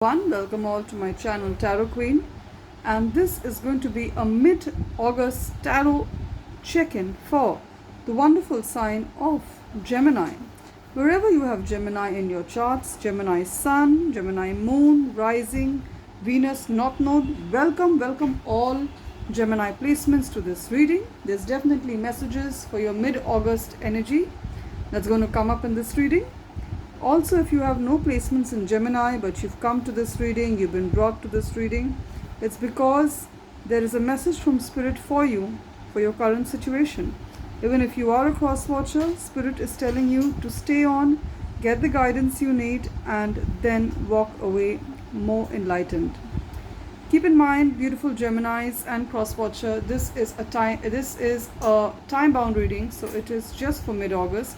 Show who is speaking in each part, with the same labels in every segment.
Speaker 1: Welcome all to my channel Tarot Queen, and this is going to be a mid-August tarot check-in for the wonderful sign of Gemini. Wherever you have Gemini in your charts, Gemini Sun, Gemini Moon, Rising, Venus, North Node, welcome all Gemini placements to this reading. There's definitely messages for your mid-August energy that's going to come up in this reading. Also, if you have no placements in Gemini but you've come to this reading, you've been brought to this reading, it's because there is a message from Spirit for you for your current situation. Even if you are a cross watcher, Spirit is telling you to stay on, get the guidance you need, and then walk away more enlightened. Keep in mind, beautiful Geminis and cross watcher, this is a time bound reading, so it is just for mid-August.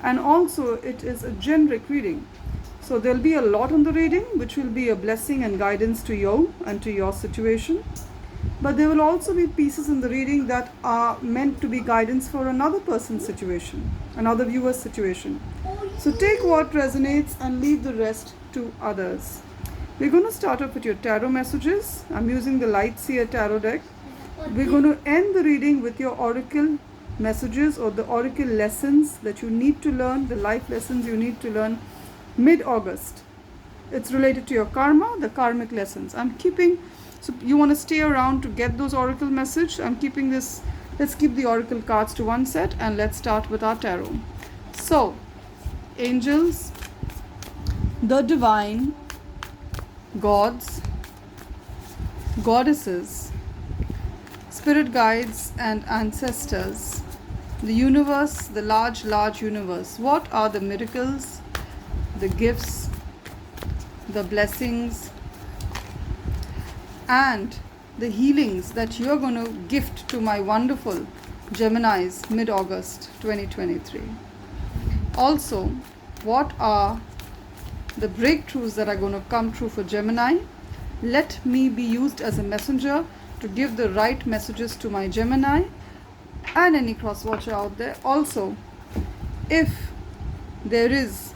Speaker 1: And also it is a generic reading, so there'll be a lot on the reading which will be a blessing and guidance to you and to your situation, but there will also be pieces in the reading that are meant to be guidance for another person's situation, another viewer's situation. So take what resonates and leave the rest to others. We're going to start off with your tarot messages. I'm using the Light Seer tarot deck. We're going to end the reading with your oracle messages or the oracle lessons that you need to learn, the life lessons you need to learn mid-August. It's related to your karma, the karmic lessons. So you want to stay around to get those oracle message. I'm keeping this, let's keep the oracle cards to one set and let's start with our tarot. So, angels, the divine, gods, goddesses, spirit guides and ancestors, the universe, the large universe. What are the miracles, the gifts, the blessings, and the healings that you're going to gift to my wonderful Geminis mid-August 2023? Also, what are the breakthroughs that are going to come true for Gemini? Let me be used as a messenger to give the right messages to my Gemini and any cross watcher out there. Also, if there is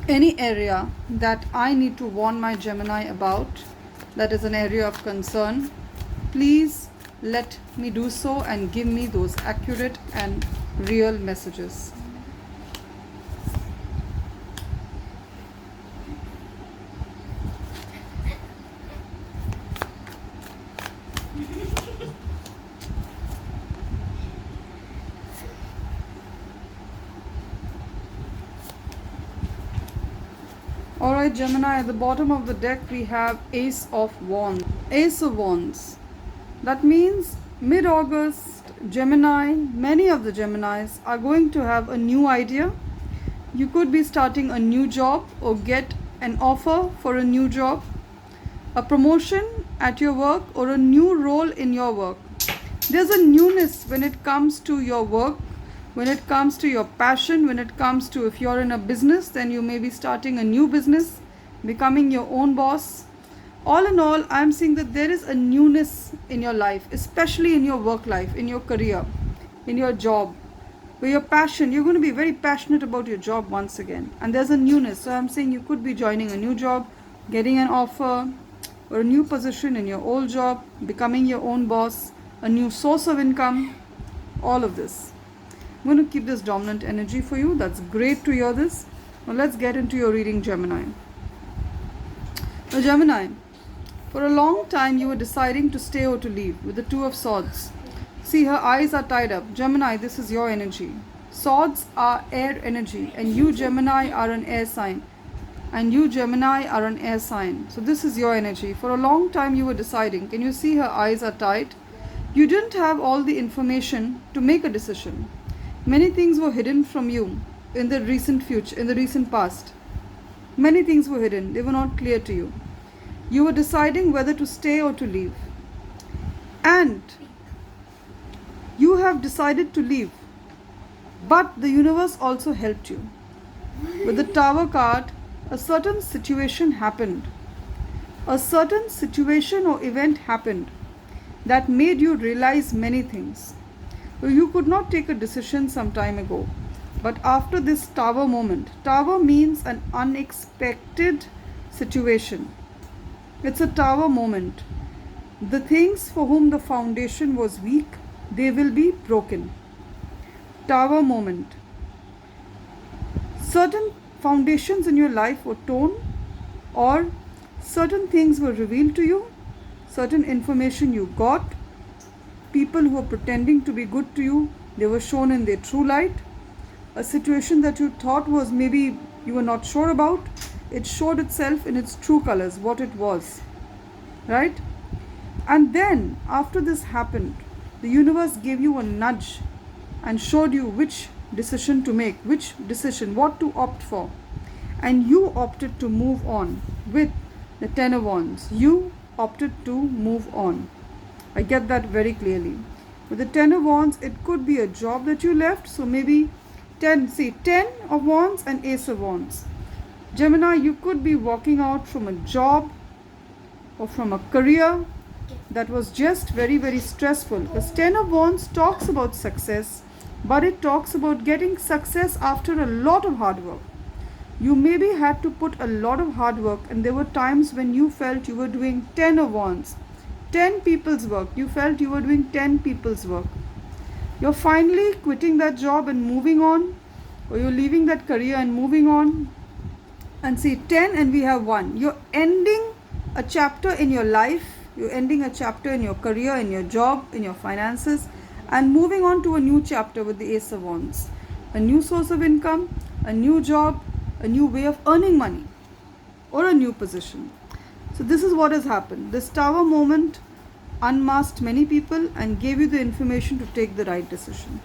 Speaker 1: any area that I need to warn my Gemini about, that is an area of concern, please let me do so and give me those accurate and real messages. Alright Gemini, at the bottom of the deck we have Ace of Wands. Ace of Wands. That means mid-August, Gemini, many of the Geminis are going to have a new idea. You could be starting a new job or get an offer for a new job, a promotion at your work or a new role in your work. There's a newness when it comes to your work, when it comes to your passion, when it comes to, if you're in a business, then you may be starting a new business, becoming your own boss. All in all, I'm seeing that there is a newness in your life, especially in your work life, in your career, in your job, where your passion, you're going to be very passionate about your job once again. And there's a newness. So I'm saying you could be joining a new job, getting an offer, or a new position in your old job, becoming your own boss, a new source of income, all of this. I'm going to keep this dominant energy for you. That's great to hear this. Now let's get into your reading, Gemini. Now Gemini, for a long time you were deciding to stay or to leave with the Two of Swords. See, her eyes are tied up. Gemini, this is your energy. Swords are air energy, and you Gemini are an air sign. So this is your energy. For a long time you were deciding. Can you see her eyes are tied? You didn't have all the information to make a decision. Many things were hidden from you in the recent past. Many things were hidden. They were not clear to you. You were deciding whether to stay or to leave. And you have decided to leave. But the universe also helped you. With the Tower card, a certain situation happened. A certain situation or event happened that made you realize many things. You could not take a decision some time ago. But after this tower moment, tower means an unexpected situation. It's a tower moment. The things for whom the foundation was weak, they will be broken. Tower moment. Certain foundations in your life were torn, or certain things were revealed to you, certain information you got, people who were pretending to be good to you, they were shown in their true light. A situation that you thought was maybe you were not sure about, it showed itself in its true colors, what it was. Right? And then, after this happened, the universe gave you a nudge and showed you which decision to make, which decision, what to opt for. And you opted to move on with the Ten of Wands. You opted to move on. I get that very clearly. With the Ten of Wands, it could be a job that you left. So maybe 10 of Wands and Ace of Wands. Gemini, you could be walking out from a job or from a career that was just very, very stressful. Because 10 of Wands talks about success, but it talks about getting success after a lot of hard work. You maybe had to put a lot of hard work, and there were times when you felt you were doing 10 of Wands, 10 people's work. You felt you were doing 10 people's work. You're finally quitting that job and moving on, or you're leaving that career and moving on. And see, 10 and we have 1. You're ending a chapter in your life, you're ending a chapter in your career, in your job, in your finances, and moving on to a new chapter with the Ace of Wands. A new source of income, a new job, a new way of earning money, or a new position. So this is what has happened. This tower moment unmasked many people and gave you the information to take the right decision.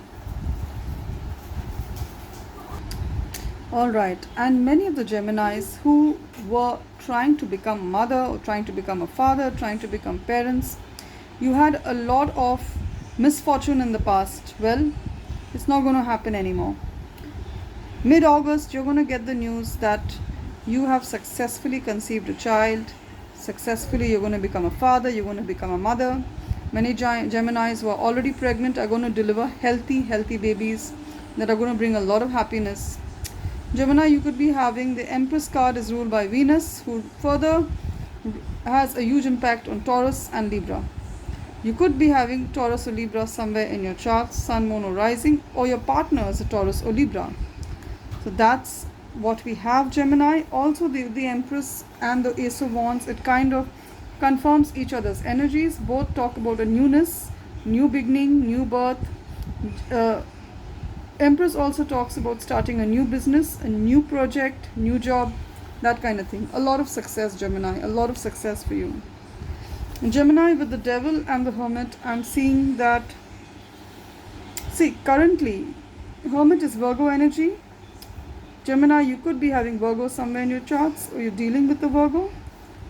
Speaker 1: Alright, and many of the Geminis who were trying to become a mother or trying to become a father, trying to become parents, you had a lot of misfortune in the past. Well, it's not going to happen anymore. Mid-August, you're going to get the news that you have successfully conceived a child. Successfully, you're going to become a father, you're going to become a mother. Many Geminis who are already pregnant are going to deliver healthy babies that are going to bring a lot of happiness. Gemini, you could be having the Empress card is ruled by Venus, who further has a huge impact on Taurus and Libra. You could be having Taurus or Libra somewhere in your charts, Sun, Moon or Rising, or your partner is a Taurus or Libra. So that's what we have, Gemini. Also the Empress and the Ace of Wands, it kind of confirms each other's energies. Both talk about a newness, new beginning, new birth. Empress also talks about starting a new business, a new project, new job, that kind of thing. A lot of success, Gemini, a lot of success for you. Gemini, with the Devil and the Hermit, I'm seeing that, currently, Hermit is Virgo energy. Gemini, you could be having Virgo somewhere in your charts, or you're dealing with the Virgo.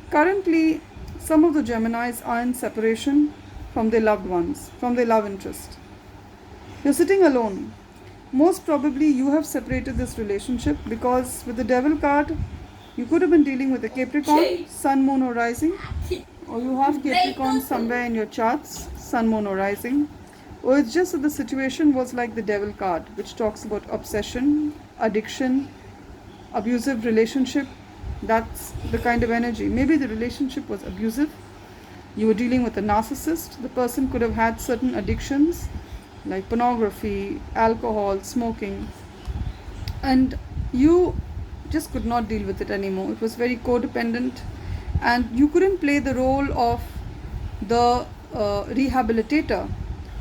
Speaker 1: Currently, some of the Geminis are in separation from their loved ones, from their love interest. You're sitting alone. Most probably you have separated this relationship because with the Devil card, you could have been dealing with a Capricorn, Sun, Moon or Rising, or you have Capricorn somewhere in your charts, Sun, Moon or Rising, or it's just that the situation was like the Devil card, which talks about obsession, addiction, abusive relationship. That's the kind of energy. Maybe the relationship was abusive. You were dealing with a narcissist. The person could have had certain addictions like pornography, alcohol, smoking, and you just could not deal with it anymore. It was very codependent, and you couldn't play the role of the rehabilitator.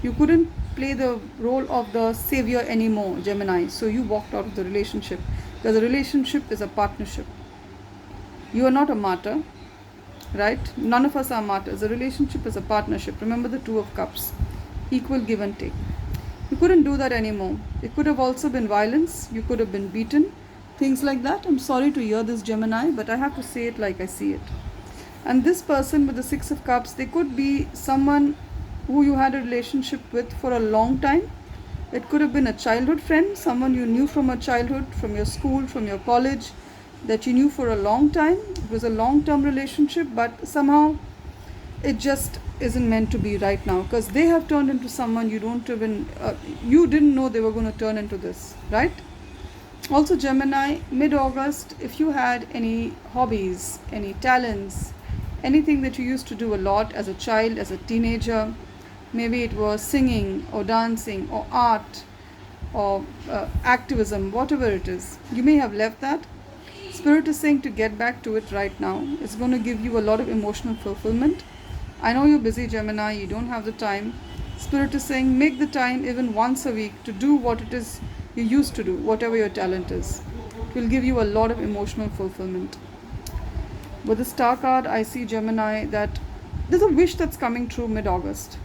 Speaker 1: You couldn't play the role of the savior anymore, Gemini. So you walked out of the relationship, because the relationship is a partnership. You are not a martyr, right? None of us are martyrs. The relationship is a partnership. Remember the Two of Cups, equal give and take. You couldn't do that anymore. It could have also been violence. You could have been beaten, things like that. I'm sorry to hear this, Gemini, but I have to say it like I see it. And this person with the Six of Cups, they could be someone who you had a relationship with for a long time. It could have been a childhood friend, someone you knew from a childhood, from your school, from your college, that you knew for a long time. It was a long-term relationship, but somehow it just isn't meant to be right now, because they have turned into someone you don't even you didn't know they were going to turn into this, right? Also, Gemini, mid-August, if you had any hobbies, any talents, anything that you used to do a lot as a child, as a teenager, maybe it was singing or dancing or art or activism, whatever it is, you may have left that. Spirit is saying to get back to it right now. It's going to give you a lot of emotional fulfillment. I know you're busy, Gemini, you don't have the time. Spirit is saying make the time even once a week to do what it is you used to do, whatever your talent is. It will give you a lot of emotional fulfillment. With the star card, I see, Gemini, that there's a wish that's coming true mid-August.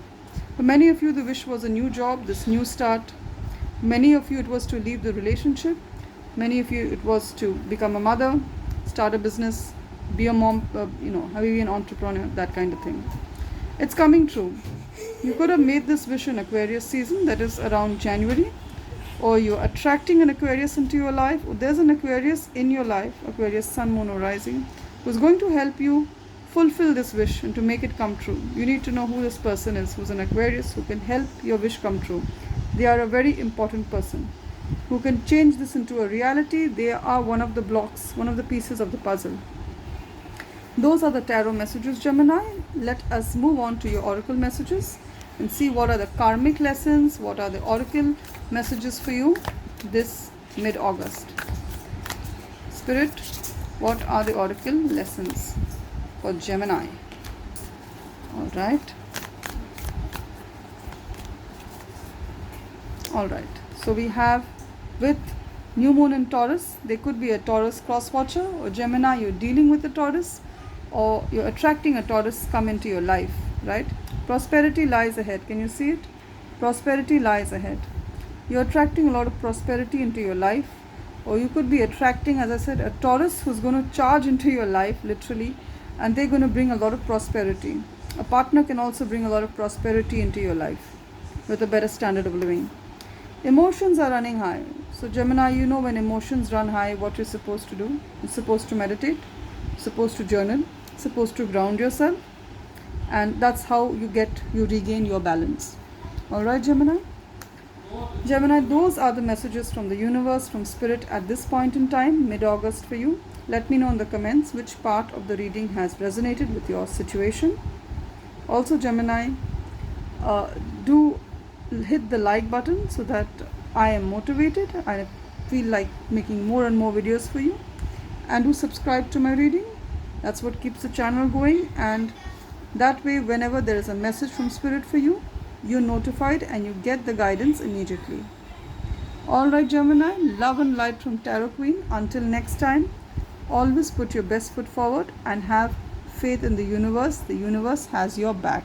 Speaker 1: For many of you, the wish was a new job, this new start. Many of you, it was to leave the relationship. Many of you, it was to become a mother, start a business, be a mom, be an entrepreneur, that kind of thing. It's coming true. You could have made this wish in Aquarius season, that is around January, or you're attracting an Aquarius into your life, or there's an Aquarius in your life, Aquarius sun, moon, or rising, who's going to help you fulfill this wish and to make it come true. You need to know who this person is, who's an Aquarius, who can help your wish come true. They are a very important person who can change this into a reality. They are one of the blocks, one of the pieces of the puzzle. Those are the tarot messages, Gemini. Let us move on to your oracle messages and see what are the karmic lessons, what are the oracle messages for you this mid-August. Spirit, what are the oracle lessons for Gemini? All right. So we have, with new moon in Taurus, there could be a Taurus cross watcher, or Gemini, you're dealing with a Taurus, or you're attracting a Taurus come into your life, right? Prosperity lies ahead. Can you see it? Prosperity lies ahead. You're attracting a lot of prosperity into your life, or you could be attracting, as I said, a Taurus who's going to charge into your life, literally, and they're going to bring a lot of prosperity. A partner can also bring a lot of prosperity into your life with a better standard of living. Emotions are running high. So Gemini, you know when emotions run high, what you're supposed to do. You're supposed to meditate, supposed to journal, supposed to ground yourself, and that's how you regain your balance. Alright, Gemini? Gemini, those are the messages from the universe, from Spirit at this point in time, mid-August for you. Let me know in the comments which part of the reading has resonated with your situation. Also, Gemini, do hit the like button so that I am motivated. I feel like making more and more videos for you. And do subscribe to my reading. That's what keeps the channel going, and that way whenever there is a message from Spirit for you, you're notified and you get the guidance immediately. Alright, Gemini, love and light from Tarot Queen. Until next time, always put your best foot forward and have faith in the universe. The universe has your back.